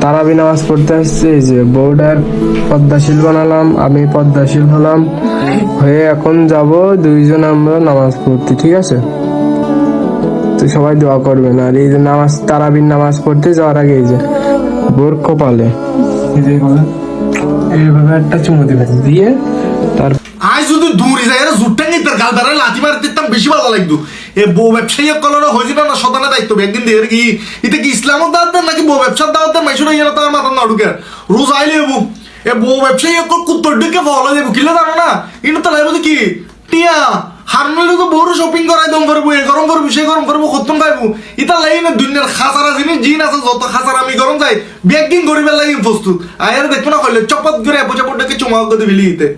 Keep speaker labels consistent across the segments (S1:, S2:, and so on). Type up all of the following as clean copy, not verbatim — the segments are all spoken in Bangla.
S1: তারাবি নামাজ পড়তে আসছে। এই যে বউডার পদ্মাশীল বানালাম, আমি পদ্মাশীল হলাম, হয়ে এখন যাব দুইজন আমরা নামাজ পড়তে, ঠিক আছে? তো সবাই দোয়া করবেন। আর এই যে নামাজ, তারাবির নামাজ পড়তে যাওয়ার আগে এই যে বোর কপালে এই যে এইভাবে একটা চুমু দিবেন, দিয়ে তার
S2: আজ যদি দূরে যায় এরা জুটটা নিয়ে তার গাল বেড়ায় লাথি মারি দিতাম বেশি ভালো লাগতো। এ বউ ব্যবসায়ী কলর হয়েছিল না সদানে দায়িত্ব একদিন দিয়ে কি এটা কি ইসলামের দাওয়াত দেন নাকি বউ ব্যবসার দাওয়াত দেন? মাইশুর ইয়ে তার মাথা না ঢুকে রোজ আইলে এবু এ বউ ব্যবসায়ী কুত্তর দিকে ফলো দেবো কিলে জানো না কিন্তু তাহলে বুঝি কি টিয়া হারমলে তো বড় শপিং করাই দম করবো, এ গরম করবো সে গরম করবো খতম খাইবো। ইতা লাগে না দুনিয়ার খাসারা জিনিস জিন আছে যত খাসারা আমি গরম যাই ব্যাগিং করিবার লাগে প্রস্তুত। আয়ার দেখবো না কইলে চপাত করে এপোচাপটকে চুমা করে বিলিতে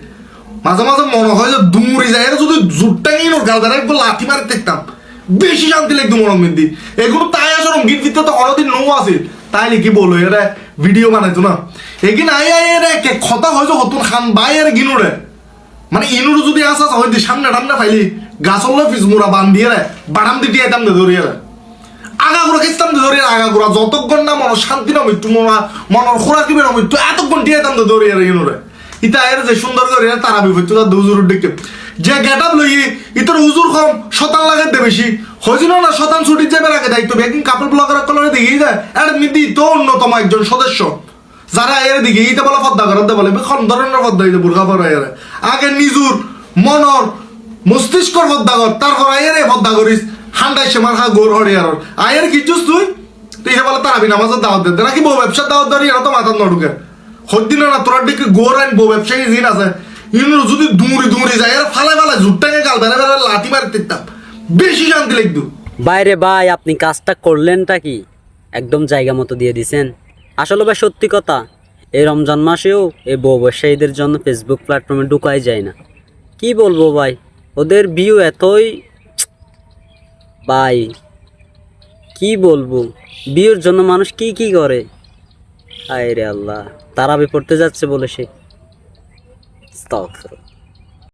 S2: মাঝে মাঝে মনে হয় যে দূরে যায় যদি জুটটা নিয়ে গাল দ্বারা একটু লাঠি মারি দেখতাম বেশি শান্তি লাগতো মনের মধ্যে। এগুলো তাই আসলে রঙ্গিন ফিরতে তো অনেকদিন নো আছে তাই নাকি বলো এরা ভিডিও বানাইতো না এগিন আই আই এরা কথা হয়েছে হতুন খান বাই এর গিনুরে মানে ইনুর যদি আসা হয়তো সামনে টামনে ফাইলি গাছল ফিস মুরা বান্ধিয়ে রে বাড়াম দিতে এতাম ধরিয়ে রে আগাগুড়া খেতাম ধরিয়ে আগাগুড়া যতক্ষণ না মন শান্তি না মৃত্যু মনের খোরাকি বেরো মৃত্যু এতক্ষণ দিয়ে এতাম ধরিয়ে রে ইনুরে ইতা এর যে সুন্দর করে তারা বিভক্ত তার দুজুর দিকে যে গেটাপ লই ইতর উজুর কম শতান লাগাই দে বেশি হয়েছিল না শতান ছুটি যাবে রাখে দায়িত্ব একদিন কাপড় ব্লগার কলরে দেখেই যায় এর নীতি তো অন্যতম একজন সদস্য যারা এর দিকে ইতে বলে পদ্মা করতে বলে কোন ধরনের পদ্মা হইতে বুর্খা পরে এর আগে নিজুর মনর মস্তিষ্কর পদ্মা কর তারপর এর পদ্মা করিস হান্ডাই সে মাথা গোর হরে আর আয়ের কিচুস তুই তুই বলে তারাবি নামাজের দাওয়াত দে নাকি বউ ব্যবসার দাওয়াত ধরি এরা তো মাথা নড়ুকে হদ্দিন না তোর দিকে গোর আইন বউ ব্যবসায়ী জিন আছে ইউনো যদি দূরে যায় এরা ফালাই ফালাই জুটটাকে গাল বেড়ে বেড়ে লাঠি মারি দিতাম বেশি শান্তি লাগতো।
S3: বাইরে ভাই আপনি কাজটা করলেনটা কি একদম জায়গা মতো দিয়ে দিছেন। আসলে ভাই সত্যি কথা এই রমজান মাসেও এই বউ ব্যবসায়ীদের জন্য ফেসবুক প্ল্যাটফর্মে ঢুকাই যায় না। কি বলবো ভাই, ওদের ভিউ এতই ভাই কি বলবো, ভিউর জন্য মানুষ কি কি করে। আয় রে আল্লাহ, তারাবি পড়তে যাচ্ছে বলে সে আস্তাগফিরুল্লাহ।